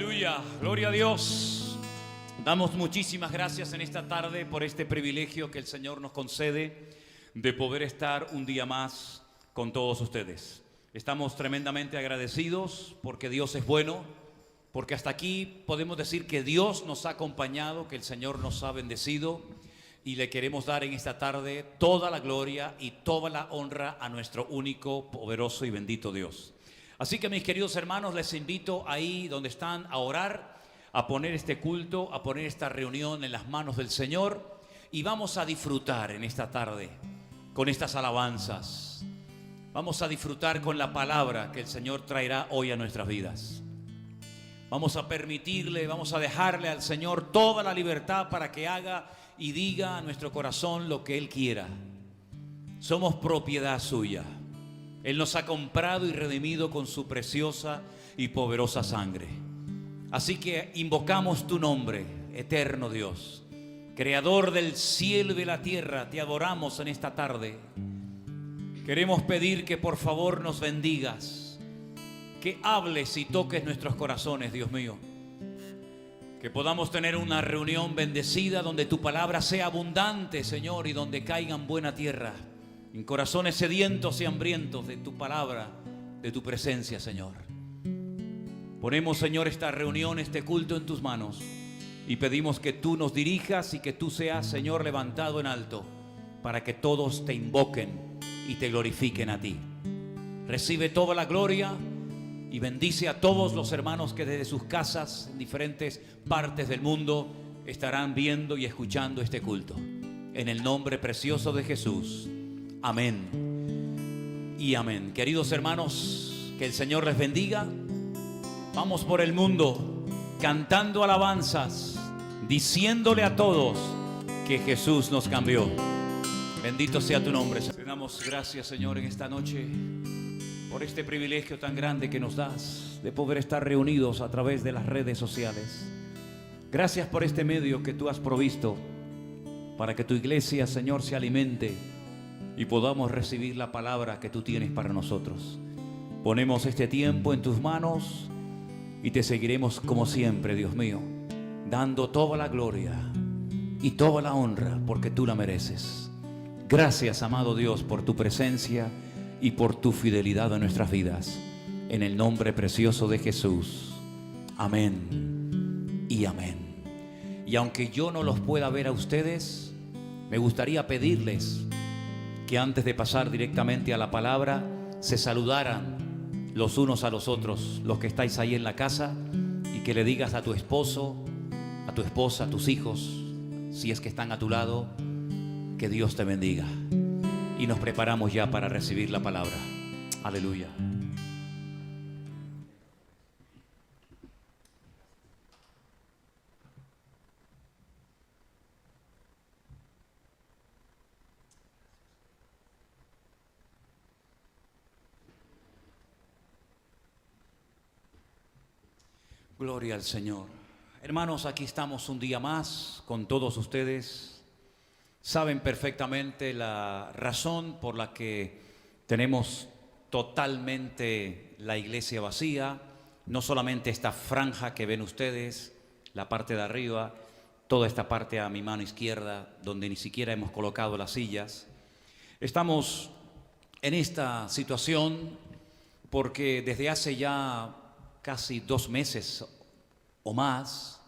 Aleluya, gloria a Dios. Damos muchísimas gracias en esta tarde por este privilegio que el Señor nos concede de poder estar un día más con todos ustedes. Estamos tremendamente agradecidos porque Dios es bueno, porque hasta aquí podemos decir que Dios nos ha acompañado, que el Señor nos ha bendecido, y le queremos dar en esta tarde toda la gloria y toda la honra a nuestro único, poderoso y bendito Dios. Así que, mis queridos hermanos, les invito ahí donde están a orar, a poner este culto, a poner esta reunión en las manos del Señor, y vamos a disfrutar en esta tarde con estas alabanzas. Vamos a disfrutar con la palabra que el Señor traerá hoy a nuestras vidas. Vamos a permitirle, vamos a dejarle al Señor toda la libertad para que haga y diga a nuestro corazón lo que Él quiera. Somos propiedad suya. Él nos ha comprado y redimido con su preciosa y poderosa sangre. Así que invocamos tu nombre, eterno Dios, creador del cielo y de la tierra. Te adoramos en esta tarde. Queremos pedir que por favor nos bendigas, que hables y toques nuestros corazones, Dios mío. Que podamos tener una reunión bendecida donde tu palabra sea abundante, Señor, y donde caiga en buena tierra, en corazones sedientos y hambrientos de tu palabra, de tu presencia, Señor. Ponemos, Señor, esta reunión, este culto en tus manos, y pedimos que tú nos dirijas y que tú seas, Señor, levantado en alto, para que todos te invoquen y te glorifiquen a ti. Recibe toda la gloria y bendice a todos los hermanos que desde sus casas, en diferentes partes del mundo, estarán viendo y escuchando este culto. En el nombre precioso de Jesús. Amén y amén. Queridos hermanos, que el Señor les bendiga. Vamos por el mundo cantando alabanzas, diciéndole a todos que Jesús nos cambió. Bendito sea tu nombre. Te damos gracias, Señor, en esta noche por este privilegio tan grande que nos das de poder estar reunidos a través de las redes sociales. Gracias por este medio que tú has provisto para que tu iglesia, Señor, se alimente y podamos recibir la palabra que tú tienes para nosotros. Ponemos este tiempo en tus manos y te seguiremos como siempre, Dios mío, dando toda la gloria y toda la honra porque tú la mereces. Gracias, amado Dios, por tu presencia y por tu fidelidad a nuestras vidas. En el nombre precioso de Jesús. Amén y amén. Y aunque yo no los pueda ver a ustedes, me gustaría pedirles que antes de pasar directamente a la palabra, se saludaran los unos a los otros, los que estáis ahí en la casa, y que le digas a tu esposo, a tu esposa, a tus hijos, si es que están a tu lado, que Dios te bendiga. Y nos preparamos ya para recibir la palabra. Aleluya. Gloria al Señor. Hermanos, aquí estamos un día más con todos ustedes. Saben perfectamente la razón por la que tenemos totalmente la iglesia vacía. No solamente esta franja que ven ustedes, la parte de arriba, toda esta parte a mi mano izquierda, donde ni siquiera hemos colocado las sillas. Estamos en esta situación porque desde hace ya casi 2 meses o más,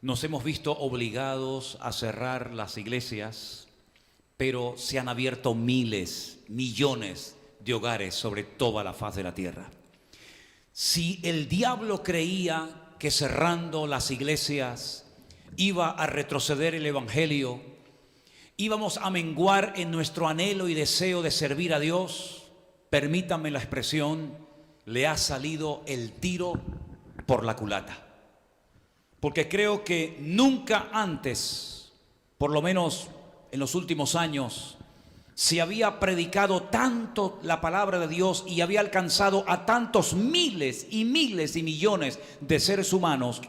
nos hemos visto obligados a cerrar las iglesias, pero se han abierto miles, millones de hogares sobre toda la faz de la tierra. Si el diablo creía que cerrando las iglesias iba a retroceder el evangelio, íbamos a menguar en nuestro anhelo y deseo de servir a Dios, permítanme la expresión, le ha salido el tiro por la culata. Porque creo que nunca antes, por lo menos en los últimos años, se había predicado tanto la palabra de Dios y había alcanzado a tantos miles y miles y millones de seres humanos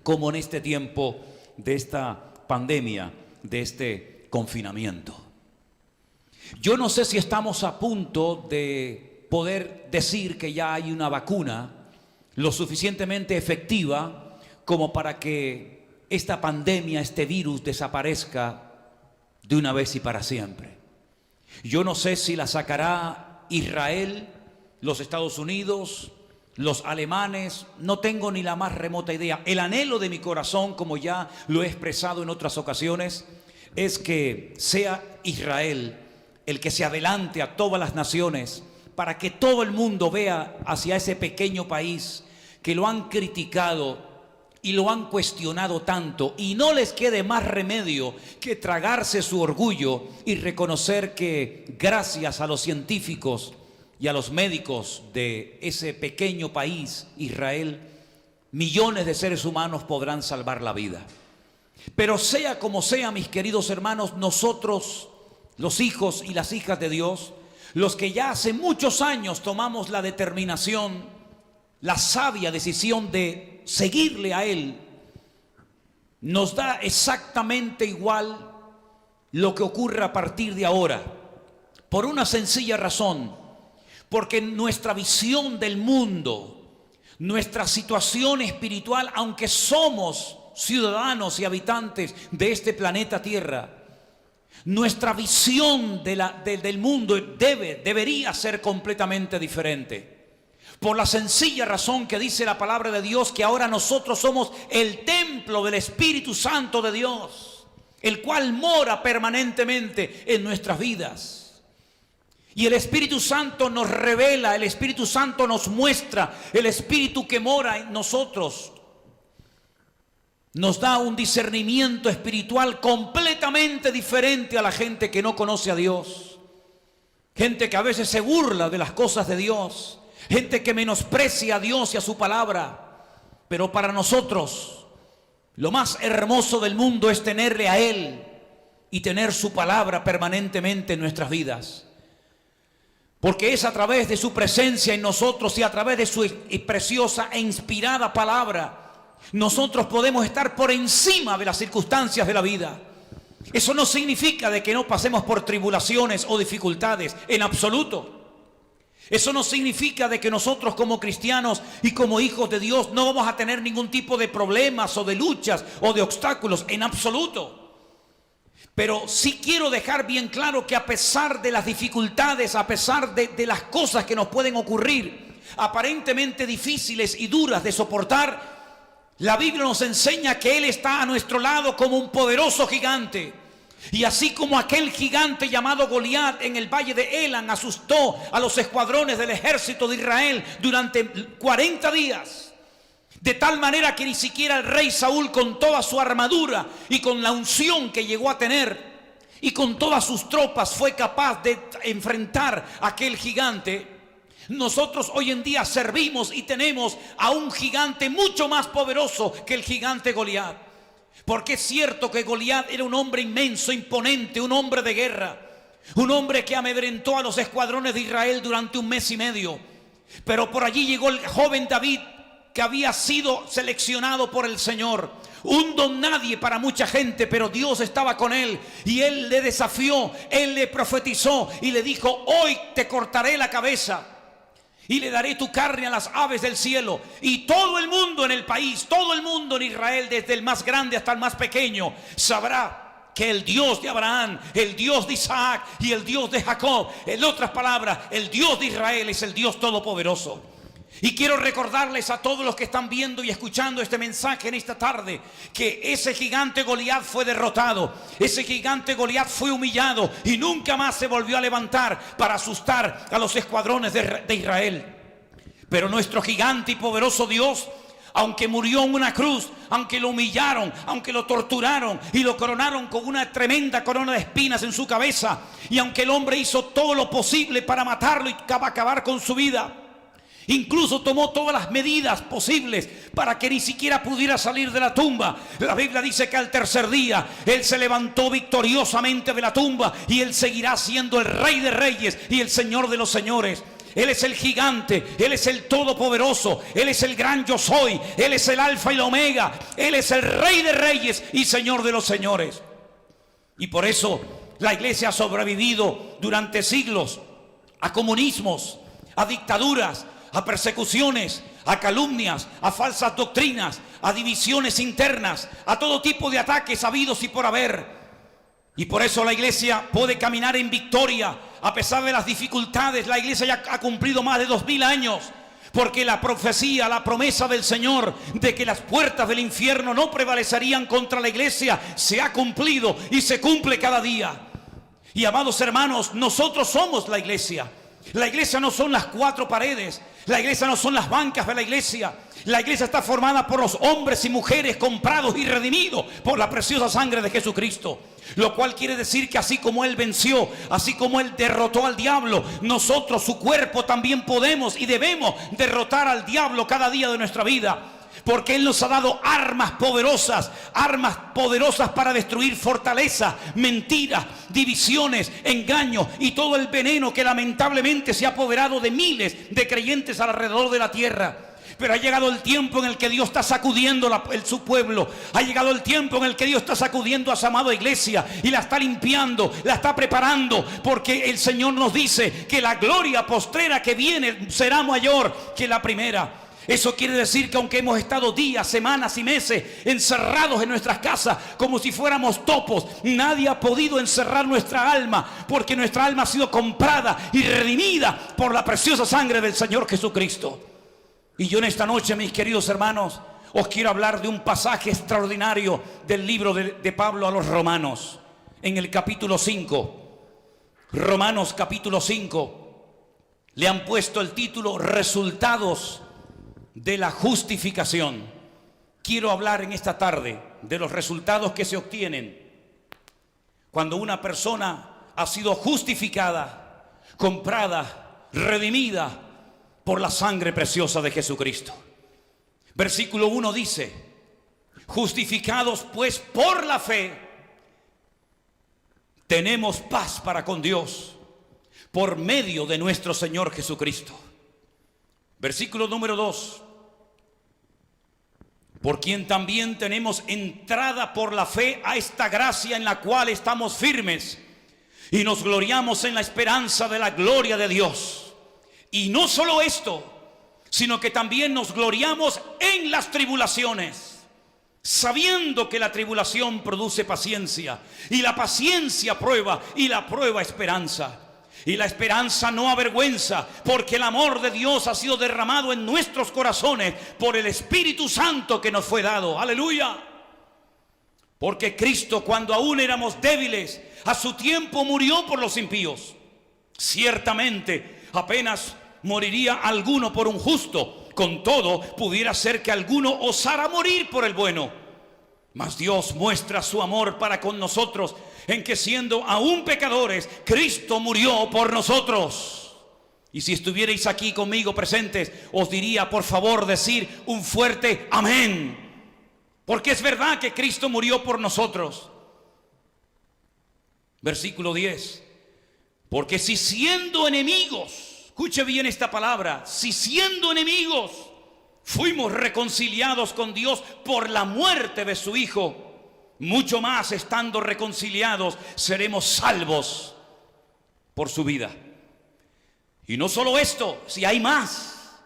como en este tiempo de esta pandemia, de este confinamiento. Yo no sé si estamos a punto de poder decir que ya hay una vacuna. lo suficientemente efectiva como para que esta pandemia, este virus desaparezca de una vez y para siempre. Yo no sé si la sacará Israel, los Estados Unidos, los alemanes, no tengo ni la más remota idea. El anhelo de mi corazón, como ya lo he expresado en otras ocasiones, es que sea Israel el que se adelante a todas las naciones para que todo el mundo vea hacia ese pequeño país que lo han criticado y lo han cuestionado tanto, y no les quede más remedio que tragarse su orgullo y reconocer que gracias a los científicos y a los médicos de ese pequeño país, Israel, millones de seres humanos podrán salvar la vida. Pero sea como sea, mis queridos hermanos, nosotros, los hijos y las hijas de Dios, los que ya hace muchos años tomamos la determinación, la sabia decisión de seguirle a Él, nos da exactamente igual lo que ocurra a partir de ahora, por una sencilla razón, porque nuestra visión del mundo, nuestra situación espiritual, aunque somos ciudadanos y habitantes de este planeta Tierra, nuestra visión del mundo debería ser completamente diferente. Por la sencilla razón que dice la palabra de Dios, que ahora nosotros somos el templo del Espíritu Santo de Dios, el cual mora permanentemente en nuestras vidas. Y el Espíritu Santo nos revela, el Espíritu Santo nos muestra, el Espíritu que mora en nosotros nos da un discernimiento espiritual completamente diferente a la gente que no conoce a Dios. Gente que a veces se burla de las cosas de Dios. Gente que menosprecia a Dios y a su palabra. Pero para nosotros, lo más hermoso del mundo es tenerle a Él y tener su palabra permanentemente en nuestras vidas. Porque es a través de su presencia en nosotros y a través de su preciosa e inspirada palabra, nosotros podemos estar por encima de las circunstancias de la vida. Eso no significa de que no pasemos por tribulaciones o dificultades, en absoluto. Eso no significa de que nosotros como cristianos y como hijos de Dios no vamos a tener ningún tipo de problemas o de luchas o de obstáculos, en absoluto. Pero sí quiero dejar bien claro que a pesar de las dificultades, a pesar de las cosas que nos pueden ocurrir, aparentemente difíciles y duras de soportar, la Biblia nos enseña que Él está a nuestro lado como un poderoso gigante. Y así como aquel gigante llamado Goliat en el valle de Elan asustó a los escuadrones del ejército de Israel durante 40 días, de tal manera que ni siquiera el rey Saúl, con toda su armadura y con la unción que llegó a tener y con todas sus tropas, fue capaz de enfrentar a aquel gigante. Nosotros hoy en día servimos y tenemos a un gigante mucho más poderoso que el gigante Goliat. Porque es cierto que Goliat era un hombre inmenso, imponente, un hombre de guerra, un hombre que amedrentó a los escuadrones de Israel durante 1 mes y medio. Pero por allí llegó el joven David, que había sido seleccionado por el Señor, un don nadie para mucha gente, pero Dios estaba con él y él le desafió, él le profetizó y le dijo: hoy te cortaré la cabeza y le daré tu carne a las aves del cielo. Y todo el mundo en el país, todo el mundo en Israel, desde el más grande hasta el más pequeño, sabrá que el Dios de Abraham, el Dios de Isaac y el Dios de Jacob, en otras palabras, el Dios de Israel es el Dios todopoderoso. Y quiero recordarles a todos los que están viendo y escuchando este mensaje en esta tarde, que ese gigante Goliat fue derrotado, ese gigante Goliat fue humillado y nunca más se volvió a levantar para asustar a los escuadrones de Israel. Pero nuestro gigante y poderoso Dios, aunque murió en una cruz, aunque lo humillaron, aunque lo torturaron y lo coronaron con una tremenda corona de espinas en su cabeza, y aunque el hombre hizo todo lo posible para matarlo y acabar con su vida, incluso tomó todas las medidas posibles para que ni siquiera pudiera salir de la tumba, la Biblia dice que al tercer día Él se levantó victoriosamente de la tumba y Él seguirá siendo el Rey de Reyes y el Señor de los Señores. Él es el gigante, Él es el todopoderoso, Él es el gran yo soy, Él es el alfa y la omega, Él es el Rey de Reyes y Señor de los Señores. Y por eso la iglesia ha sobrevivido durante siglos a comunismos, a dictaduras, a persecuciones, a calumnias, a falsas doctrinas, a divisiones internas, a todo tipo de ataques habidos y por haber. Y por eso la iglesia puede caminar en victoria a pesar de las dificultades. La iglesia ya ha cumplido más de 2000 años, porque la profecía, la promesa del Señor de que las puertas del infierno no prevalecerían contra la iglesia se ha cumplido y se cumple cada día. Y amados hermanos, nosotros somos la iglesia. La iglesia no son las cuatro paredes, la iglesia no son las bancas de la iglesia. La iglesia está formada por los hombres y mujeres comprados y redimidos por la preciosa sangre de Jesucristo. Lo cual quiere decir que así como Él venció, así como Él derrotó al diablo, nosotros, su cuerpo, también podemos y debemos derrotar al diablo cada día de nuestra vida. Porque Él nos ha dado armas poderosas para destruir fortalezas, mentiras, divisiones, engaños y todo el veneno que lamentablemente se ha apoderado de miles de creyentes alrededor de la tierra. Pero ha llegado el tiempo en el que Dios está sacudiendo su pueblo. Ha llegado el tiempo en el que Dios está sacudiendo a su amada iglesia y la está limpiando, la está preparando, porque el Señor nos dice que la gloria postrera que viene será mayor que la primera. Eso quiere decir que aunque hemos estado días, semanas y meses encerrados en nuestras casas como si fuéramos topos, nadie ha podido encerrar nuestra alma, porque nuestra alma ha sido comprada y redimida por la preciosa sangre del Señor Jesucristo. Y yo en esta noche, mis queridos hermanos, os quiero hablar de un pasaje extraordinario del libro de Pablo a los Romanos, en el capítulo 5. Romanos capítulo 5, le han puesto el título Resultados de la justificación. Quiero hablar en esta tarde de los resultados que se obtienen cuando una persona ha sido justificada, comprada, redimida por la sangre preciosa de Jesucristo. Versículo 1 dice: justificados pues por la fe, tenemos paz para con Dios por medio de nuestro Señor Jesucristo. Versículo número 2: por quien también tenemos entrada por la fe a esta gracia en la cual estamos firmes y nos gloriamos en la esperanza de la gloria de Dios. Y no solo esto, sino que también nos gloriamos en las tribulaciones, sabiendo que la tribulación produce paciencia, y la paciencia prueba, y la prueba esperanza. Y la esperanza no avergüenza, porque el amor de Dios ha sido derramado en nuestros corazones por el Espíritu Santo que nos fue dado. ¡Aleluya! Porque Cristo, cuando aún éramos débiles, a su tiempo murió por los impíos. Ciertamente, apenas moriría alguno por un justo, con todo pudiera ser que alguno osara morir por el bueno. Mas Dios muestra su amor para con nosotros en que, siendo aún pecadores, Cristo murió por nosotros. Y si estuvierais aquí conmigo presentes, os diría, por favor, decir un fuerte amén, porque es verdad que Cristo murió por nosotros. Versículo 10: porque si siendo enemigos, escuche bien esta palabra, si siendo enemigos fuimos reconciliados con Dios por la muerte de su Hijo, mucho más estando reconciliados seremos salvos por su vida. Y no solo esto, si hay más,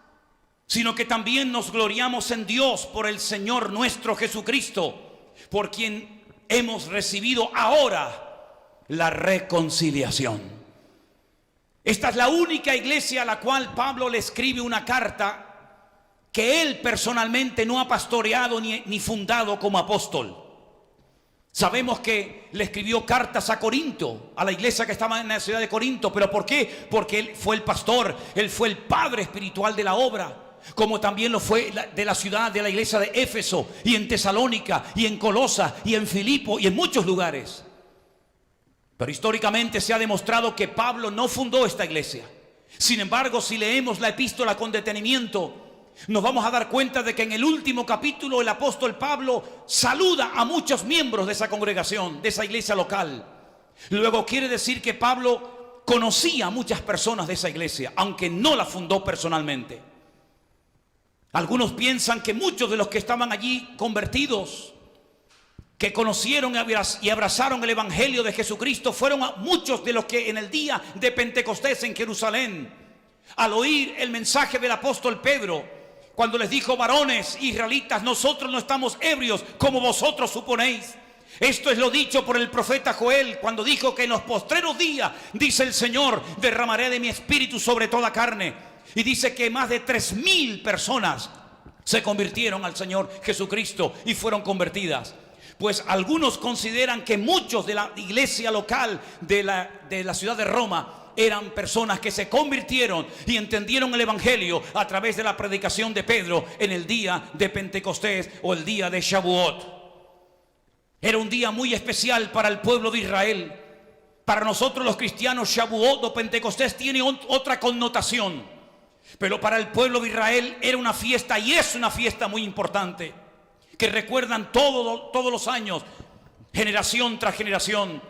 sino que también nos gloriamos en Dios por el Señor nuestro Jesucristo, por quien hemos recibido ahora la reconciliación. Esta es la única iglesia a la cual Pablo le escribe una carta que él personalmente no ha pastoreado ni fundado como apóstol. Sabemos que le escribió cartas a Corinto, a la iglesia que estaba en la ciudad de Corinto. ¿Pero por qué? Porque él fue el pastor, él fue el padre espiritual de la obra, como también lo fue de la ciudad, de la iglesia de Éfeso, y en Tesalónica, y en Colosa, y en Filipo, y en muchos lugares. Pero históricamente se ha demostrado que Pablo no fundó esta iglesia. Sin embargo, si leemos la epístola con detenimiento, nos vamos a dar cuenta de que en el último capítulo el apóstol Pablo saluda a muchos miembros de esa congregación, de esa iglesia local. Luego quiere decir que Pablo conocía a muchas personas de esa iglesia, aunque no la fundó personalmente. Algunos piensan que muchos de los que estaban allí convertidos, que conocieron y abrazaron el evangelio de Jesucristo, fueron a muchos de los que en el día de Pentecostés en Jerusalén, al oír el mensaje del apóstol Pedro, cuando les dijo: varones israelitas, nosotros no estamos ebrios como vosotros suponéis. Esto es lo dicho por el profeta Joel, cuando dijo que en los postreros días, dice el Señor, derramaré de mi espíritu sobre toda carne. Y dice que más de 3,000 personas se convirtieron al Señor Jesucristo y fueron convertidas. Pues algunos consideran que muchos de la iglesia local de la ciudad de Roma eran personas que se convirtieron y entendieron el evangelio a través de la predicación de Pedro en el día de Pentecostés o el día de Shavuot. Era un día muy especial para el pueblo de Israel. Para nosotros los cristianos, Shavuot o Pentecostés tiene otra connotación, pero para el pueblo de Israel era una fiesta, y es una fiesta muy importante, que recuerdan todos los años, generación tras generación,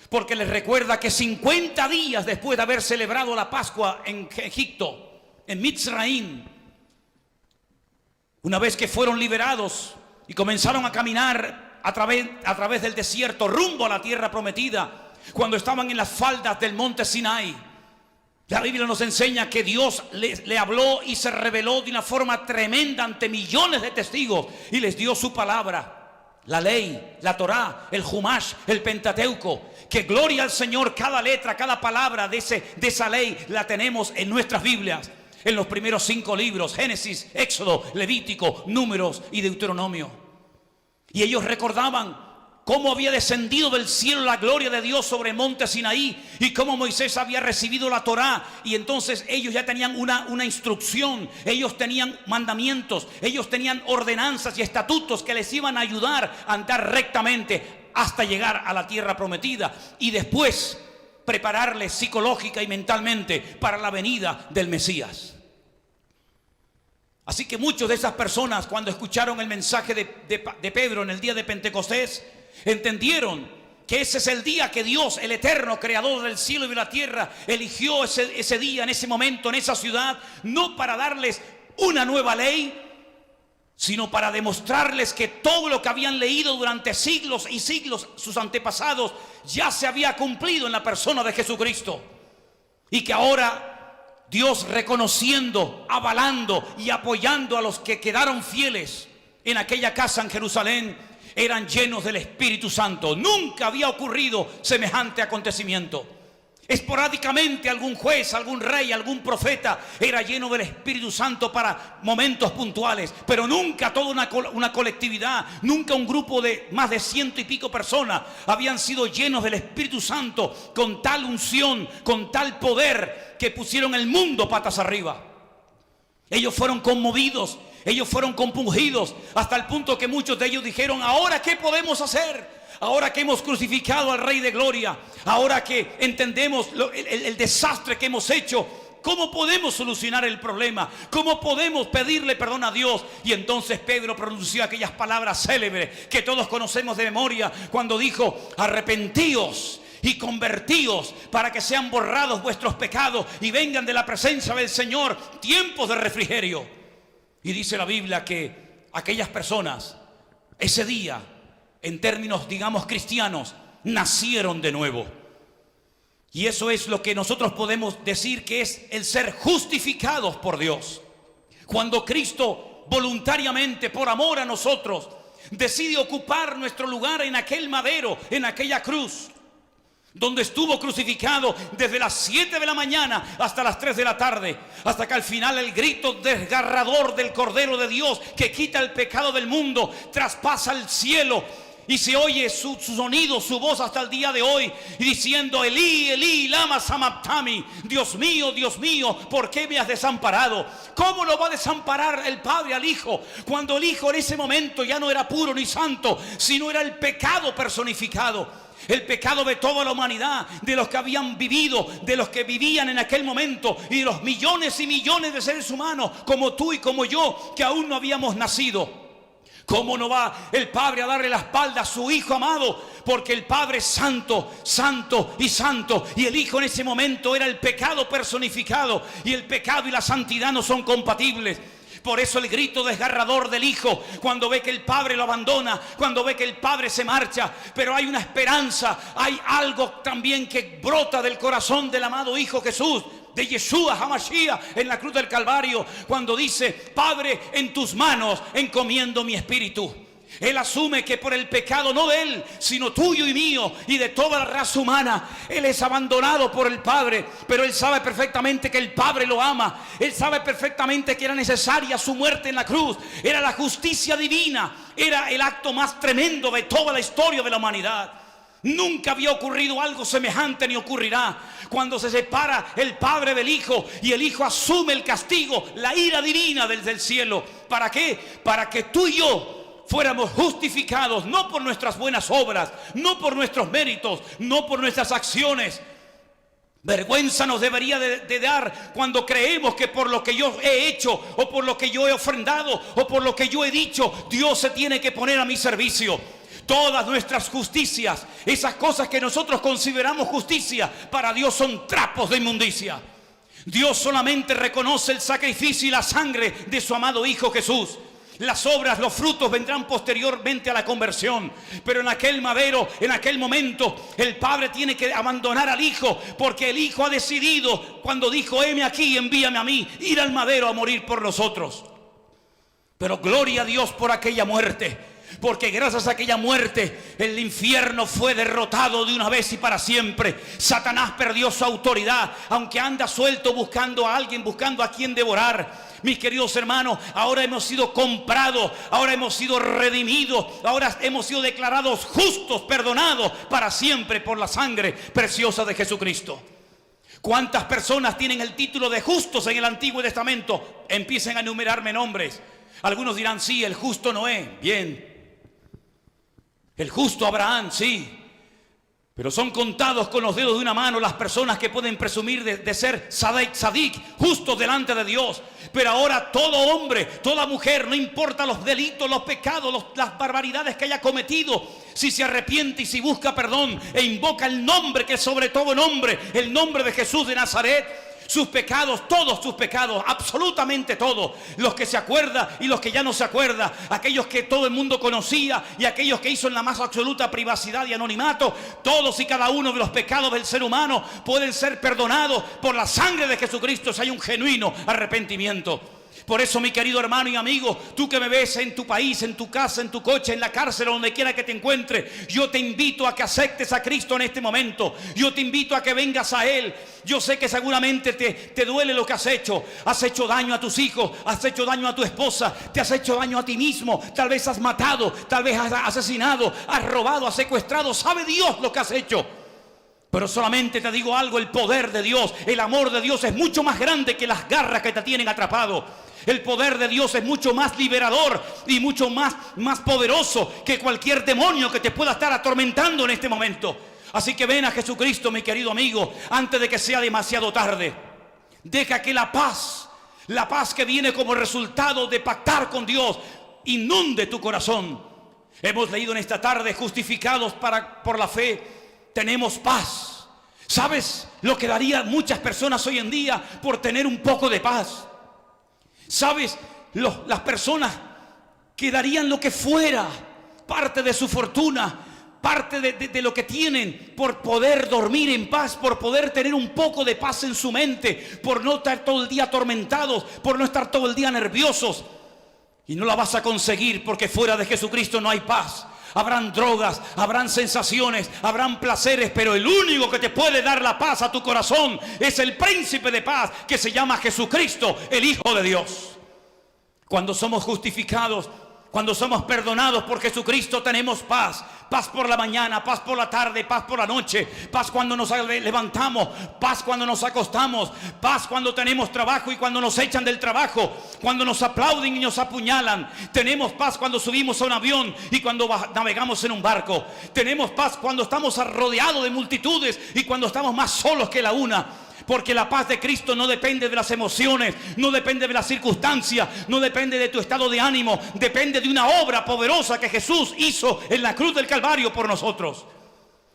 porque les recuerda que 50 días después de haber celebrado la Pascua en Egipto, en Mitzraim, una vez que fueron liberados y comenzaron a caminar a través del desierto rumbo a la tierra prometida, cuando estaban en las faldas del monte Sinai, la Biblia nos enseña que Dios le habló y se reveló de una forma tremenda ante millones de testigos y les dio su palabra, la ley, la Torá, el Humash, el Pentateuco. Que gloria al Señor, cada letra, cada palabra de esa ley la tenemos en nuestras Biblias, en los primeros 5 libros: Génesis, Éxodo, Levítico, Números y Deuteronomio. Y ellos recordaban cómo había descendido del cielo la gloria de Dios sobre el monte Sinaí y cómo Moisés había recibido la Torá. Y entonces ellos ya tenían una instrucción, ellos tenían mandamientos, ellos tenían ordenanzas y estatutos que les iban a ayudar a andar rectamente hasta llegar a la tierra prometida y después prepararles psicológica y mentalmente para la venida del Mesías. Así que muchos de esas personas, cuando escucharon el mensaje de Pedro en el día de Pentecostés, entendieron que ese es el día que Dios, el eterno creador del cielo y de la tierra, eligió ese día, en ese momento, en esa ciudad, no para darles una nueva ley, sino para demostrarles que todo lo que habían leído durante siglos y siglos sus antepasados ya se había cumplido en la persona de Jesucristo. Y que ahora Dios, reconociendo, avalando y apoyando a los que quedaron fieles en aquella casa en Jerusalén, eran llenos del Espíritu Santo. Nunca había ocurrido semejante acontecimiento. Esporádicamente algún juez, algún rey, algún profeta era lleno del Espíritu Santo para momentos puntuales, pero nunca toda una colectividad, nunca un grupo de más de 100 y pico personas habían sido llenos del Espíritu Santo con tal unción, con tal poder, que pusieron el mundo patas arriba. Ellos fueron conmovidos, ellos fueron compungidos, hasta el punto que muchos de ellos dijeron: ¿ahora qué podemos hacer? Ahora que hemos crucificado al Rey de Gloria, ahora que entendemos el desastre que hemos hecho, ¿cómo podemos solucionar el problema? ¿Cómo podemos pedirle perdón a Dios? Y entonces Pedro pronunció aquellas palabras célebres que todos conocemos de memoria, cuando dijo: arrepentíos y convertíos para que sean borrados vuestros pecados y vengan de la presencia del Señor tiempos de refrigerio. Y dice la Biblia que aquellas personas ese día, en términos, digamos, cristianos, nacieron de nuevo. Y eso es lo que nosotros podemos decir que es el ser justificados por Dios. Cuando Cristo voluntariamente, por amor a nosotros, decide ocupar nuestro lugar en aquel madero, en aquella cruz, donde estuvo crucificado desde las 7 de la mañana hasta las 3 de la tarde, hasta que al final el grito desgarrador del Cordero de Dios, que quita el pecado del mundo, traspasa el cielo y se oye su sonido, su voz hasta el día de hoy, y diciendo: Elí, Elí, lama sabactani, Dios mío, ¿por qué me has desamparado? ¿Cómo lo va a desamparar el Padre al Hijo, cuando el Hijo en ese momento ya no era puro ni santo, sino era el pecado personificado? El pecado de toda la humanidad, de los que habían vivido, de los que vivían en aquel momento, y de los millones y millones de seres humanos como tú y como yo, que aún no habíamos nacido. ¿Cómo no va el Padre a darle la espalda a su Hijo amado? Porque el Padre es santo, santo y santo, y el Hijo en ese momento era el pecado personificado, y el pecado y la santidad no son compatibles. Por eso el grito desgarrador del Hijo, cuando ve que el Padre lo abandona, cuando ve que el Padre se marcha. Pero hay una esperanza, hay algo también que brota del corazón del amado Hijo Jesús. de Yeshua HaMashiach en la cruz del Calvario, cuando dice: Padre, en tus manos encomiendo mi espíritu. Él asume que por el pecado, no de él, sino tuyo y mío y de toda la raza humana, él es abandonado por el Padre. Pero él sabe perfectamente que el Padre lo ama. Él sabe perfectamente que era necesaria su muerte en la cruz. Era la justicia divina. Era el acto más tremendo de toda la historia de la humanidad. Nunca había ocurrido algo semejante ni ocurrirá. Cuando se separa el Padre del Hijo y el Hijo asume el castigo, la ira divina desde el cielo. ¿Para qué? Para que tú y yo fuéramos justificados, no por nuestras buenas obras, no por nuestros méritos, no por nuestras acciones. Vergüenza nos debería de dar cuando creemos que por lo que yo he hecho, o por lo que yo he ofrendado, o por lo que yo he dicho, Dios se tiene que poner a mi servicio. Todas nuestras justicias, esas cosas que nosotros consideramos justicia, para Dios son trapos de inmundicia. Dios solamente reconoce el sacrificio y la sangre de su amado Hijo Jesús. Las obras, los frutos vendrán posteriormente a la conversión. Pero en aquel madero, en aquel momento, el Padre tiene que abandonar al Hijo, porque el Hijo ha decidido, cuando dijo: heme aquí, envíame a mí, ir al madero a morir por nosotros. Pero gloria a Dios por aquella muerte, porque gracias a aquella muerte el infierno fue derrotado de una vez y para siempre. Satanás perdió su autoridad, aunque anda suelto buscando a alguien, buscando a quien devorar. Mis queridos hermanos, ahora hemos sido comprados, ahora hemos sido redimidos, ahora hemos sido declarados justos, perdonados para siempre por la sangre preciosa de Jesucristo. ¿Cuántas personas tienen el título de justos en el Antiguo Testamento? Empiecen a enumerarme nombres. Algunos dirán: sí, el justo Noé, bien. El justo Abraham, sí. Pero son contados con los dedos de una mano las personas que pueden presumir de ser sadik, justos delante de Dios. Pero ahora todo hombre, toda mujer, no importa los delitos, los pecados, las barbaridades que haya cometido, si se arrepiente y si busca perdón e invoca el nombre que es sobre todo nombre, el nombre de Jesús de Nazaret, sus pecados, todos sus pecados, absolutamente todos, los que se acuerda y los que ya no se acuerda, aquellos que todo el mundo conocía y aquellos que hizo en la más absoluta privacidad y anonimato, todos y cada uno de los pecados del ser humano pueden ser perdonados por la sangre de Jesucristo si hay un genuino arrepentimiento. Por eso, mi querido hermano y amigo, tú que me ves en tu país, en tu casa, en tu coche, en la cárcel, donde quiera que te encuentres, yo te invito a que aceptes a Cristo en este momento. Yo te invito a que vengas a Él. Yo sé que seguramente te duele lo que has hecho. Has hecho daño a tus hijos, has hecho daño a tu esposa, te has hecho daño a ti mismo. Tal vez has matado, tal vez has asesinado, has robado, has secuestrado. Sabe Dios lo que has hecho. Pero solamente te digo algo: el poder de Dios, el amor de Dios es mucho más grande que las garras que te tienen atrapado. El poder de Dios es mucho más liberador y mucho más poderoso que cualquier demonio que te pueda estar atormentando en este momento. Así que ven a Jesucristo, mi querido amigo, antes de que sea demasiado tarde. Deja que la paz que viene como resultado de pactar con Dios, inunde tu corazón. Hemos leído en esta tarde: justificados por la fe, tenemos paz. ¿Sabes lo que darían muchas personas hoy en día por tener un poco de paz? ¿Sabes? Las personas que darían lo que fuera, parte de su fortuna, parte de lo que tienen, por poder dormir en paz, por poder tener un poco de paz en su mente, por no estar todo el día atormentados, por no estar todo el día nerviosos. Y no la vas a conseguir, porque fuera de Jesucristo no hay paz. Habrán drogas, habrán sensaciones, habrán placeres, pero el único que te puede dar la paz a tu corazón es el príncipe de paz, que se llama Jesucristo, el Hijo de Dios. Cuando somos justificados, cuando somos perdonados por Jesucristo, tenemos paz. Paz por la mañana, paz por la tarde, paz por la noche, paz cuando nos levantamos, paz cuando nos acostamos, paz cuando tenemos trabajo y cuando nos echan del trabajo, cuando nos aplauden y nos apuñalan. Tenemos paz cuando subimos a un avión y cuando navegamos en un barco. Tenemos paz cuando estamos rodeados de multitudes y cuando estamos más solos que la una. Porque la paz de Cristo no depende de las emociones, no depende de las circunstancias, no depende de tu estado de ánimo, depende de una obra poderosa que Jesús hizo en la cruz del Calvario por nosotros.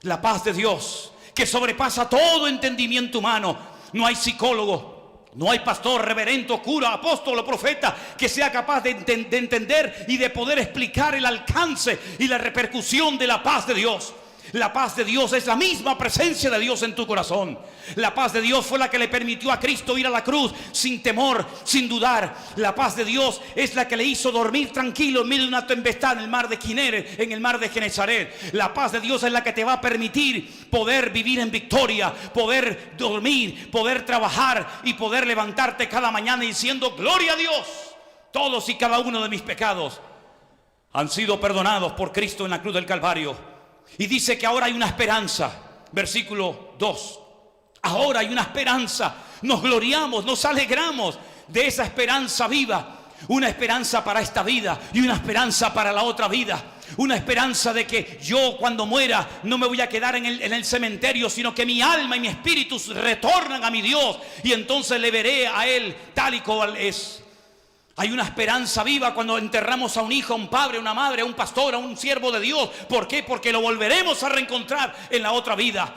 La paz de Dios, que sobrepasa todo entendimiento humano. No hay psicólogo, no hay pastor, reverendo, cura, apóstol o profeta que sea capaz de entender y de poder explicar el alcance y la repercusión de la paz de Dios. La paz de Dios es la misma presencia de Dios en tu corazón. La paz de Dios fue la que le permitió a Cristo ir a la cruz sin temor, sin dudar. La paz de Dios es la que le hizo dormir tranquilo en medio de una tempestad en el mar de Kineret, en el mar de Genesaret. La paz de Dios es la que te va a permitir poder vivir en victoria, poder dormir, poder trabajar y poder levantarte cada mañana diciendo: gloria a Dios, todos y cada uno de mis pecados han sido perdonados por Cristo en la cruz del Calvario. Y dice que ahora hay una esperanza. Versículo 2. Ahora hay una esperanza. Nos gloriamos, nos alegramos de esa esperanza viva. Una esperanza para esta vida y una esperanza para la otra vida. Una esperanza de que yo cuando muera no me voy a quedar en el cementerio, sino que mi alma y mi espíritu retornan a mi Dios. Y entonces le veré a Él tal y cual es. Hay una esperanza viva cuando enterramos a un hijo, a un padre, a una madre, a un pastor, a un siervo de Dios. ¿Por qué? Porque lo volveremos a reencontrar en la otra vida.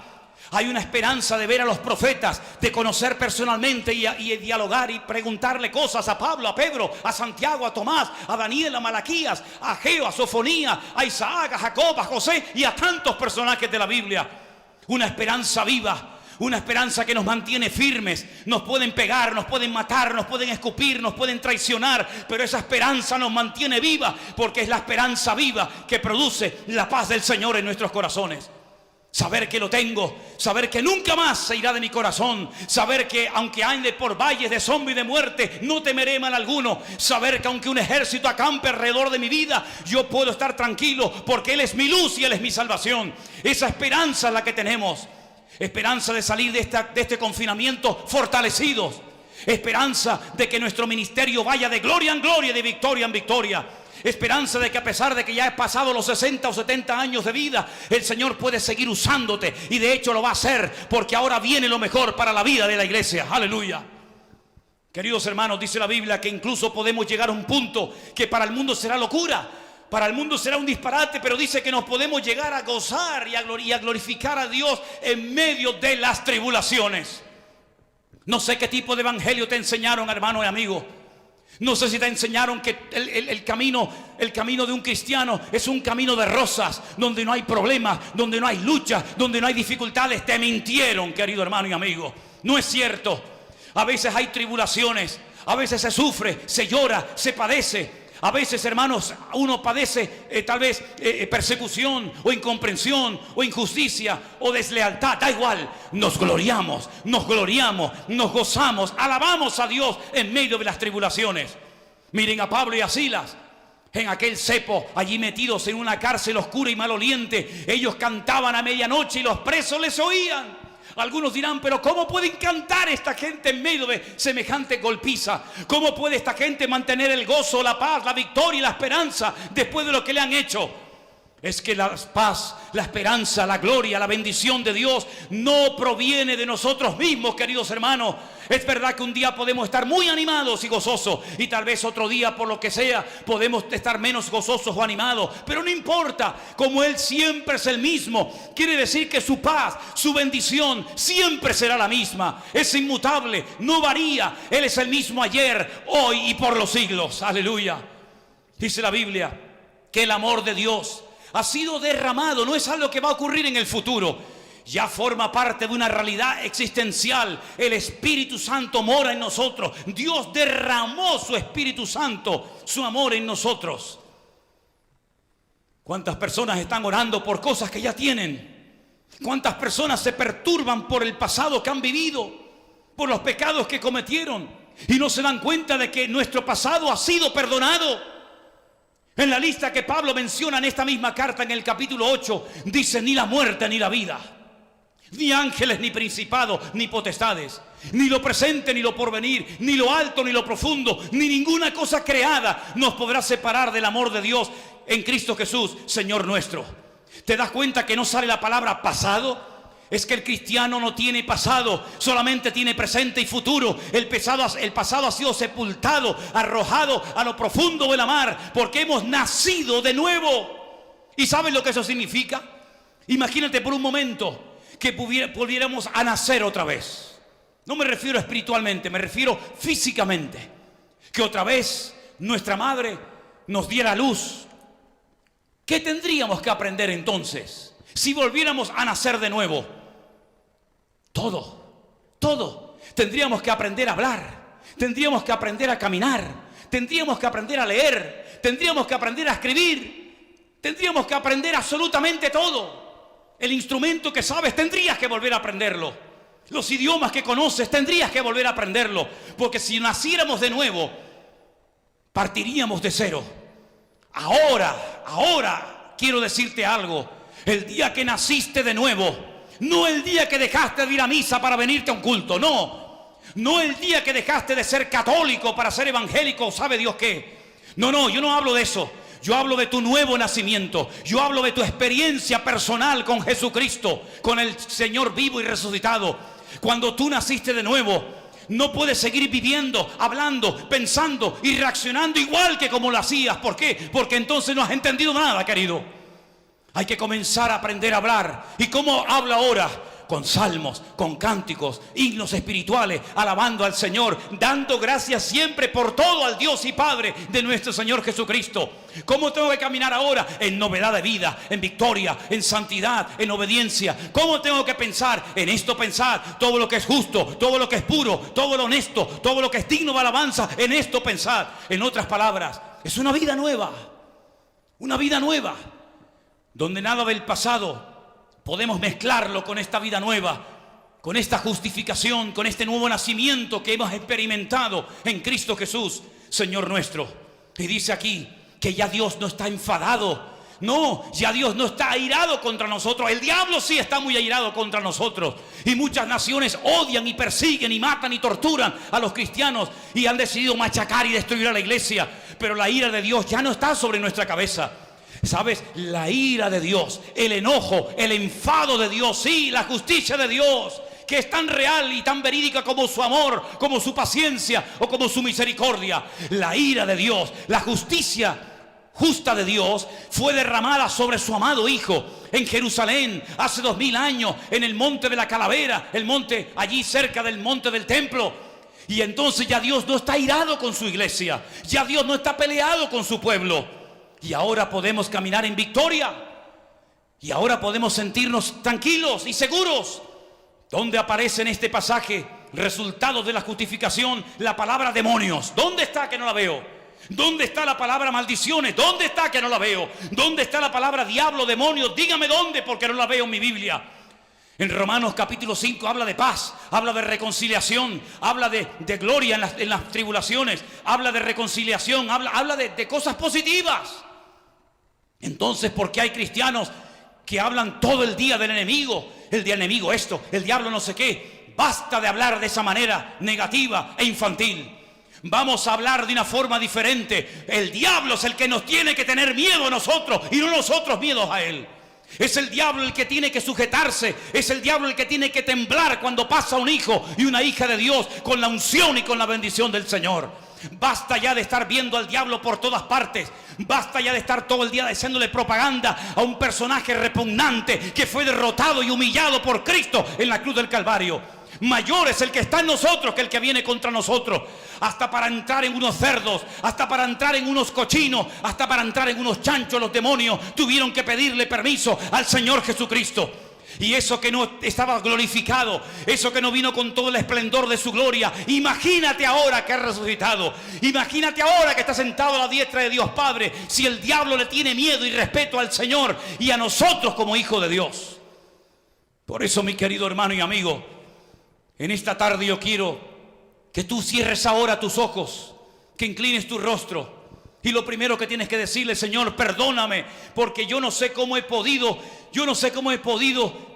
Hay una esperanza de ver a los profetas, de conocer personalmente y dialogar y preguntarle cosas a Pablo, a Pedro, a Santiago, a Tomás, a Daniel, a Malaquías, a Ageo, a Sofonía, a Isaac, a Jacob, a José y a tantos personajes de la Biblia. Una esperanza viva. Una esperanza que nos mantiene firmes. Nos pueden pegar, nos pueden matar, nos pueden escupir, nos pueden traicionar, pero esa esperanza nos mantiene viva, porque es la esperanza viva que produce la paz del Señor en nuestros corazones. Saber que lo tengo, saber que nunca más se irá de mi corazón, saber que aunque ande por valles de sombra y de muerte, no temeré mal alguno, saber que aunque un ejército acampe alrededor de mi vida, yo puedo estar tranquilo, porque Él es mi luz y Él es mi salvación. Esa esperanza es la que tenemos. Esperanza de salir de este confinamiento fortalecidos. Esperanza de que nuestro ministerio vaya de gloria en gloria, de victoria en victoria. Esperanza de que a pesar de que ya he pasado los 60 o 70 años de vida, el Señor puede seguir usándote. Y de hecho lo va a hacer, porque ahora viene lo mejor para la vida de la iglesia. Aleluya. Queridos hermanos, dice la Biblia que incluso podemos llegar a un punto que para el mundo será locura. Para el mundo será un disparate, pero dice que nos podemos llegar a gozar y a glorificar a Dios en medio de las tribulaciones. No sé qué tipo de evangelio te enseñaron, hermano y amigo. No sé si te enseñaron que el camino de un cristiano es un camino de rosas, donde no hay problemas, donde no hay luchas, donde no hay dificultades. Te mintieron, querido hermano y amigo. No es cierto. A veces hay tribulaciones, a veces se sufre, se llora, se padece. A veces, hermanos, uno padece tal vez persecución o incomprensión o injusticia o deslealtad. Da igual, nos gloriamos, nos gozamos, alabamos a Dios en medio de las tribulaciones. Miren a Pablo y a Silas en aquel cepo, allí metidos en una cárcel oscura y maloliente. Ellos cantaban a medianoche y los presos les oían. Algunos dirán: pero ¿cómo pueden cantar esta gente en medio de semejante golpiza? ¿Cómo puede esta gente mantener el gozo, la paz, la victoria y la esperanza después de lo que le han hecho? Es que la paz, la esperanza, la gloria, la bendición de Dios no proviene de nosotros mismos, queridos hermanos. Es verdad que un día podemos estar muy animados y gozosos, y tal vez otro día, por lo que sea, podemos estar menos gozosos o animados. Pero no importa, como Él siempre es el mismo, quiere decir que su paz, su bendición siempre será la misma. Es inmutable, no varía. Él es el mismo ayer, hoy y por los siglos. Aleluya. Dice la Biblia que el amor de Dios ha sido derramado, no es algo que va a ocurrir en el futuro. Ya forma parte de una realidad existencial. El Espíritu Santo mora en nosotros. Dios derramó su Espíritu Santo, su amor en nosotros. ¿Cuántas personas están orando por cosas que ya tienen? ¿Cuántas personas se perturban por el pasado que han vivido, por los pecados que cometieron, y no se dan cuenta de que nuestro pasado ha sido perdonado? En la lista que Pablo menciona en esta misma carta, en el capítulo 8, dice: ni la muerte ni la vida, ni ángeles ni principados ni potestades, ni lo presente ni lo porvenir, ni lo alto ni lo profundo, ni ninguna cosa creada nos podrá separar del amor de Dios en Cristo Jesús, Señor nuestro. ¿Te das cuenta que no sale la palabra pasado? Es que el cristiano no tiene pasado, solamente tiene presente y futuro. El pasado ha sido sepultado, arrojado a lo profundo de la mar, porque hemos nacido de nuevo. ¿Y sabes lo que eso significa? Imagínate por un momento que pudiéramos a nacer otra vez. No me refiero espiritualmente, me refiero físicamente. Que otra vez nuestra madre nos diera luz. ¿Qué tendríamos que aprender entonces? Si volviéramos a nacer de nuevo, todo, tendríamos que aprender a hablar, tendríamos que aprender a caminar, tendríamos que aprender a leer, tendríamos que aprender a escribir, tendríamos que aprender absolutamente todo. El instrumento que sabes, tendrías que volver a aprenderlo. Los idiomas que conoces, tendrías que volver a aprenderlo. Porque si naciéramos de nuevo, partiríamos de cero. Ahora, quiero decirte algo. El día que naciste de nuevo, no el día que dejaste de ir a misa para venirte a un culto, no el día que dejaste de ser católico para ser evangélico, ¿sabe Dios qué? No, yo no hablo de eso. Yo hablo de tu nuevo nacimiento. Yo hablo de tu experiencia personal con Jesucristo, con el Señor vivo y resucitado. Cuando tú naciste de nuevo, no puedes seguir viviendo, hablando, pensando y reaccionando igual que como lo hacías. ¿Por qué? Porque entonces no has entendido nada, querido. Hay que comenzar a aprender a hablar. ¿Y cómo habla ahora? Con salmos, con cánticos, himnos espirituales, alabando al Señor, dando gracias siempre por todo al Dios y Padre de nuestro Señor Jesucristo. ¿Cómo tengo que caminar ahora? En novedad de vida, en victoria, en santidad, en obediencia. ¿Cómo tengo que pensar? En esto pensar, todo lo que es justo, todo lo que es puro, todo lo honesto, todo lo que es digno de alabanza, en esto pensar. En otras palabras, es una vida nueva, donde nada del pasado podemos mezclarlo con esta vida nueva, con esta justificación, con este nuevo nacimiento que hemos experimentado en Cristo Jesús, Señor nuestro. Y dice aquí que ya Dios no está enfadado. No, ya Dios no está airado contra nosotros. El diablo sí está muy airado contra nosotros. Y muchas naciones odian y persiguen y matan y torturan a los cristianos y han decidido machacar y destruir a la iglesia. Pero la ira de Dios ya no está sobre nuestra cabeza. ¿Sabes? La ira de Dios, el enojo, el enfado de Dios, sí, la justicia de Dios, que es tan real y tan verídica como su amor, como su paciencia o como su misericordia. La ira de Dios, la justicia justa de Dios fue derramada sobre su amado Hijo en Jerusalén hace 2000 años, en el monte de la Calavera, el monte allí cerca del monte del templo. Y entonces ya Dios no está airado con su iglesia, ya Dios no está peleado con su pueblo. Y ahora podemos caminar en victoria. Y ahora podemos sentirnos tranquilos y seguros. ¿Dónde aparece en este pasaje, resultados de la justificación, la palabra demonios? ¿Dónde está que no la veo? ¿Dónde está la palabra maldiciones? ¿Dónde está que no la veo? ¿Dónde está la palabra diablo, demonios? Dígame dónde, porque no la veo en mi Biblia. En Romanos capítulo 5 habla de paz, habla de reconciliación, habla de gloria en las tribulaciones, habla de reconciliación, habla de cosas positivas. Entonces, ¿por qué hay cristianos que hablan todo el día del enemigo? El de enemigo esto, el diablo no sé qué. Basta de hablar de esa manera negativa e infantil. Vamos a hablar de una forma diferente. El diablo es el que nos tiene que tener miedo a nosotros y no nosotros miedos a él. Es el diablo el que tiene que sujetarse. Es el diablo el que tiene que temblar cuando pasa un hijo y una hija de Dios con la unción y con la bendición del Señor. Basta ya de estar viendo al diablo por todas partes. Basta ya de estar todo el día haciéndole propaganda a un personaje repugnante que fue derrotado y humillado por Cristo en la cruz del Calvario. Mayor es el que está en nosotros que el que viene contra nosotros. Hasta para entrar en unos cerdos, hasta para entrar en unos cochinos, hasta para entrar en unos chanchos, los demonios tuvieron que pedirle permiso al Señor Jesucristo. Y eso que no estaba glorificado, eso que no vino con todo el esplendor de su gloria, imagínate ahora que ha resucitado. Imagínate ahora que está sentado a la diestra de Dios Padre. Si el diablo le tiene miedo y respeto al Señor y a nosotros como hijos de Dios. Por eso, mi querido hermano y amigo, en esta tarde yo quiero que tú cierres ahora tus ojos, que inclines tu rostro. Y lo primero que tienes que decirle: Señor, perdóname, porque yo no sé cómo he podido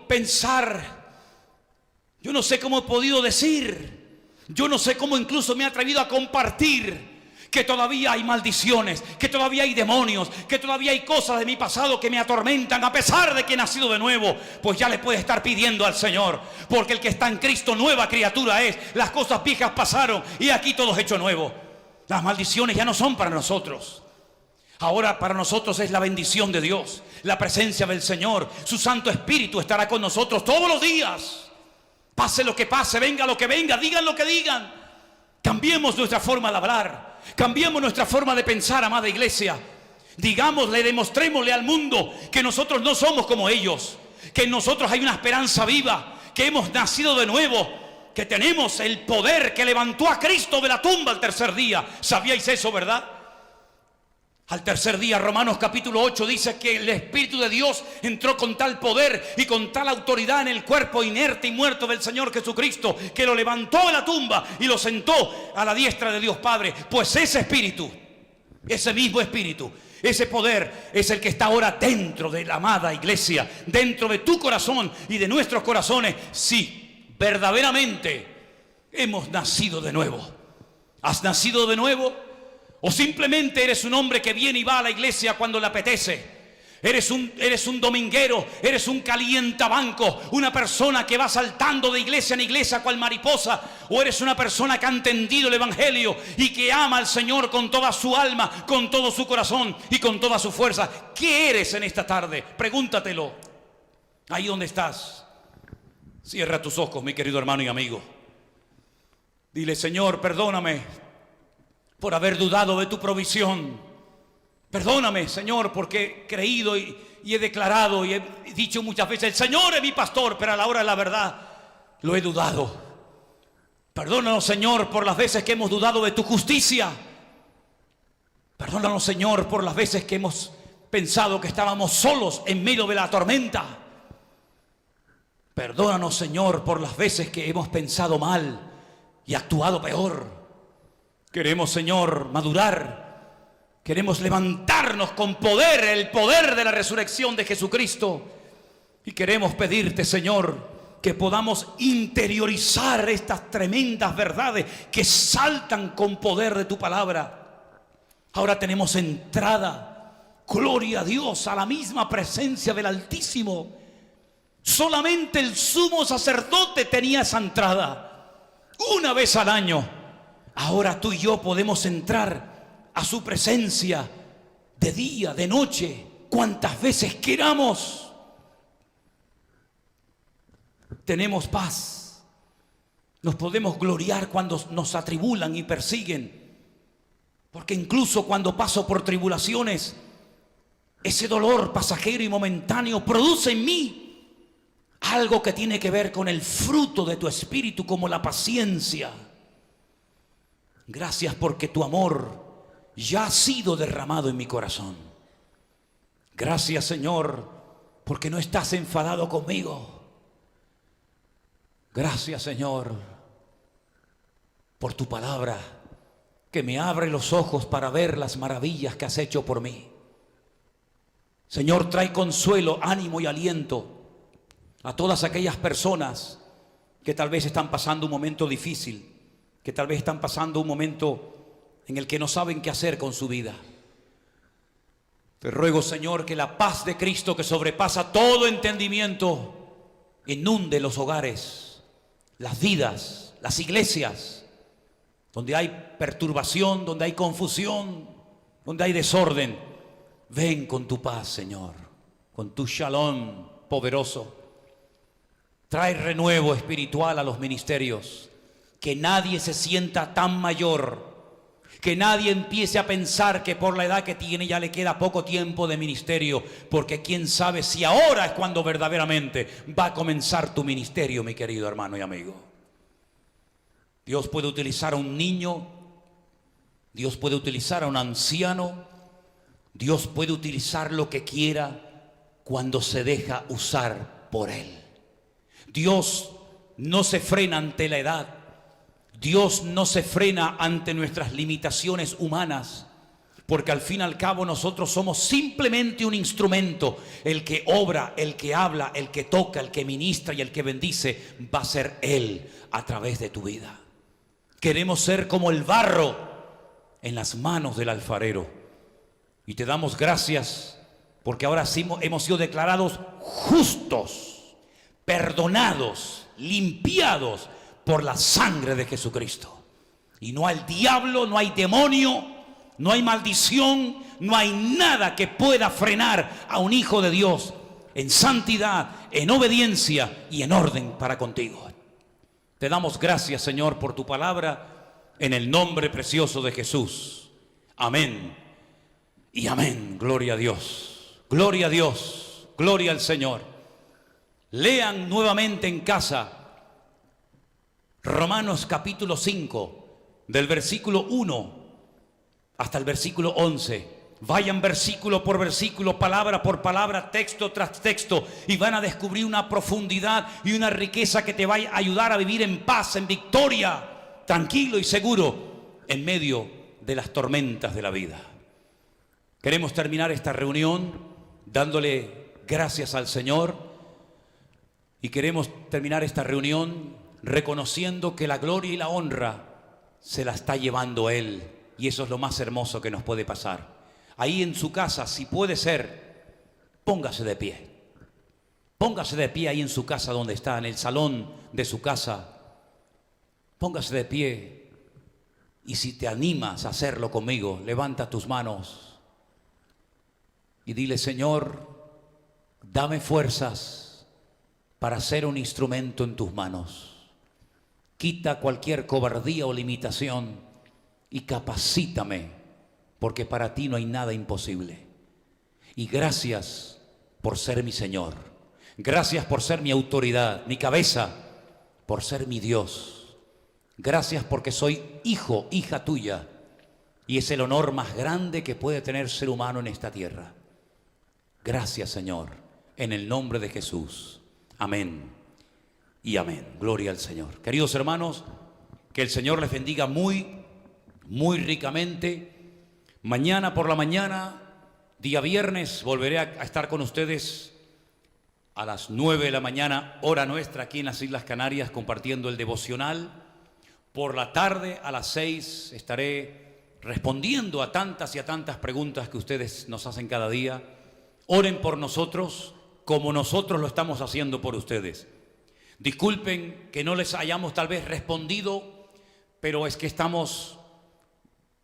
pensar, yo no sé cómo he podido decir, yo no sé cómo incluso me he atrevido a compartir que todavía hay maldiciones, que todavía hay demonios, que todavía hay cosas de mi pasado que me atormentan a pesar de que he nacido de nuevo. Pues ya le puedes estar pidiendo al Señor, porque el que está en Cristo nueva criatura es. Las cosas viejas pasaron y aquí todo es hecho nuevo. Las maldiciones ya no son para nosotros. Ahora para nosotros es la bendición de Dios, la presencia del Señor. Su Santo Espíritu estará con nosotros todos los días. Pase lo que pase, venga lo que venga, digan lo que digan. Cambiemos nuestra forma de hablar, cambiemos nuestra forma de pensar, amada iglesia. Digámosle, demostrémosle al mundo que nosotros no somos como ellos. que en nosotros hay una esperanza viva, que hemos nacido de nuevo, que tenemos el poder que levantó a Cristo de la tumba al tercer día. ¿Sabíais eso, verdad? Al tercer día, Romanos capítulo 8 dice que el Espíritu de Dios entró con tal poder y con tal autoridad en el cuerpo inerte y muerto del Señor Jesucristo, que lo levantó de la tumba y lo sentó a la diestra de Dios Padre. Pues ese Espíritu, ese mismo Espíritu, ese poder es el que está ahora dentro de la amada iglesia, dentro de tu corazón y de nuestros corazones. Sí, verdaderamente hemos nacido de nuevo. ¿Has nacido de nuevo? ¿O simplemente eres un hombre que viene y va a la iglesia cuando le apetece? Eres un dominguero, eres un calientabanco, una persona que va saltando de iglesia en iglesia cual mariposa. ¿O eres una persona que ha entendido el evangelio y que ama al Señor con toda su alma, con todo su corazón y con toda su fuerza? ¿Qué eres en esta tarde? Pregúntatelo. Ahí donde estás, cierra tus ojos, mi querido hermano y amigo. Dile: Señor, perdóname por haber dudado de tu provisión. Perdóname, Señor, porque he creído y he declarado y he dicho muchas veces: el Señor es mi pastor, pero a la hora de la verdad lo he dudado. Perdónanos, Señor, por las veces que hemos dudado de tu justicia. Perdónanos, Señor, por las veces que hemos pensado que estábamos solos en medio de la tormenta. Perdónanos, Señor, por las veces que hemos pensado mal y actuado peor. Queremos, Señor, madurar. Queremos levantarnos con poder, el poder de la resurrección de Jesucristo. Y queremos pedirte, Señor, que podamos interiorizar estas tremendas verdades que saltan con poder de tu palabra. Ahora tenemos entrada, gloria a Dios, a la misma presencia del Altísimo. Solamente el sumo sacerdote tenía esa entrada, una vez al año. Ahora tú y yo podemos entrar a su presencia de día, de noche, cuantas veces queramos. Tenemos paz. Nos podemos gloriar cuando nos atribulan y persiguen. Porque incluso cuando paso por tribulaciones, ese dolor pasajero y momentáneo produce en mí algo que tiene que ver con el fruto de tu espíritu, como la paciencia. Gracias porque tu amor ya ha sido derramado en mi corazón. Gracias, Señor, porque no estás enfadado conmigo. Gracias, Señor, por tu palabra que me abre los ojos para ver las maravillas que has hecho por mí. Señor, trae consuelo, ánimo y aliento a todas aquellas personas que tal vez están pasando un momento difícil, que tal vez están pasando un momento en el que no saben qué hacer con su vida. Te ruego, Señor, que la paz de Cristo, que sobrepasa todo entendimiento, inunde los hogares, las vidas, las iglesias, donde hay perturbación, donde hay confusión, donde hay desorden. Ven con tu paz, Señor, con tu shalom poderoso. Trae renuevo espiritual a los ministerios. Que nadie se sienta tan mayor, que nadie empiece a pensar que por la edad que tiene ya le queda poco tiempo de ministerio, porque quién sabe si ahora es cuando verdaderamente va a comenzar tu ministerio, mi querido hermano y amigo. Dios puede utilizar a un niño, Dios puede utilizar a un anciano, Dios puede utilizar lo que quiera cuando se deja usar por Él. Dios no se frena ante la edad. Dios no se frena ante nuestras limitaciones humanas, porque al fin y al cabo nosotros somos simplemente un instrumento. El que obra, el que habla, el que toca, el que ministra y el que bendice va a ser Él a través de tu vida. Queremos ser como el barro en las manos del alfarero. Y te damos gracias porque ahora sí hemos sido declarados justos, perdonados, limpiados por la sangre de Jesucristo. Y no hay diablo, no hay demonio, no hay maldición, no hay nada que pueda frenar a un hijo de Dios en santidad, en obediencia y en orden para contigo. Te damos gracias, Señor, por tu palabra, en el nombre precioso de Jesús. Amén y amén. Gloria a Dios, gloria a Dios, gloria al Señor. Lean nuevamente en casa Romanos capítulo 5, del versículo 1 hasta el versículo 11. Vayan versículo por versículo, palabra por palabra, texto tras texto, y van a descubrir una profundidad y una riqueza que te va a ayudar a vivir en paz, en victoria, tranquilo y seguro en medio de las tormentas de la vida. Queremos terminar esta reunión dándole gracias al Señor, y queremos terminar esta reunión reconociendo que la gloria y la honra se la está llevando Él, y eso es lo más hermoso que nos puede pasar. Ahí en su casa, si puede ser, póngase de pie. Póngase de pie ahí en su casa donde está, en el salón de su casa. Póngase de pie, y si te animas a hacerlo conmigo, levanta tus manos y dile: Señor, dame fuerzas para ser un instrumento en tus manos. Quita cualquier cobardía o limitación y capacítame, porque para ti no hay nada imposible. Y gracias por ser mi Señor. Gracias por ser mi autoridad, mi cabeza, por ser mi Dios. Gracias porque soy hijo, hija tuya, y es el honor más grande que puede tener ser humano en esta tierra. Gracias, Señor, en el nombre de Jesús. Amén y amén. Gloria al Señor. Queridos hermanos, que el Señor les bendiga muy, muy ricamente. Mañana por la mañana, día viernes, volveré a estar con ustedes a las 9 de la mañana, hora nuestra, aquí en las Islas Canarias, compartiendo el devocional. Por la tarde, a las 6, estaré respondiendo a tantas y a tantas preguntas que ustedes nos hacen cada día. Oren por nosotros como nosotros lo estamos haciendo por ustedes. Disculpen que no les hayamos tal vez respondido, pero es que estamos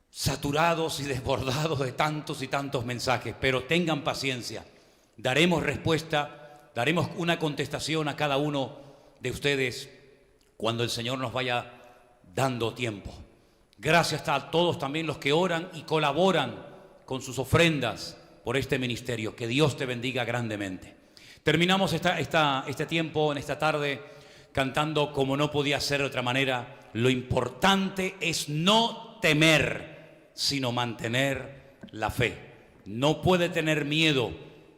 saturados y desbordados de tantos y tantos mensajes. Pero tengan paciencia, daremos respuesta, daremos una contestación a cada uno de ustedes cuando el Señor nos vaya dando tiempo. Gracias a todos también los que oran y colaboran con sus ofrendas por este ministerio. Que Dios te bendiga grandemente. Terminamos este tiempo en esta tarde cantando, como no podía ser de otra manera: lo importante es no temer, sino mantener la fe. No puede tener miedo,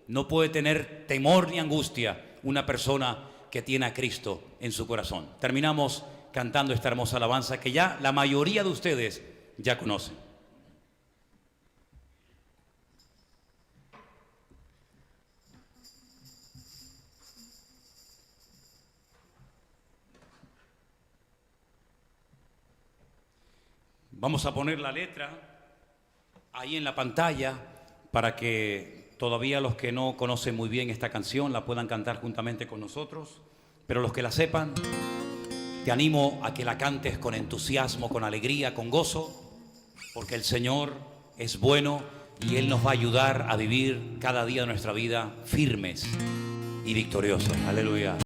no puede tener temor ni angustia una persona que tiene a Cristo en su corazón. Terminamos cantando esta hermosa alabanza que ya la mayoría de ustedes ya conocen. Vamos a poner la letra ahí en la pantalla para que todavía los que no conocen muy bien esta canción la puedan cantar juntamente con nosotros. Pero los que la sepan, te animo a que la cantes con entusiasmo, con alegría, con gozo, porque el Señor es bueno y Él nos va a ayudar a vivir cada día de nuestra vida firmes y victoriosos. Aleluya.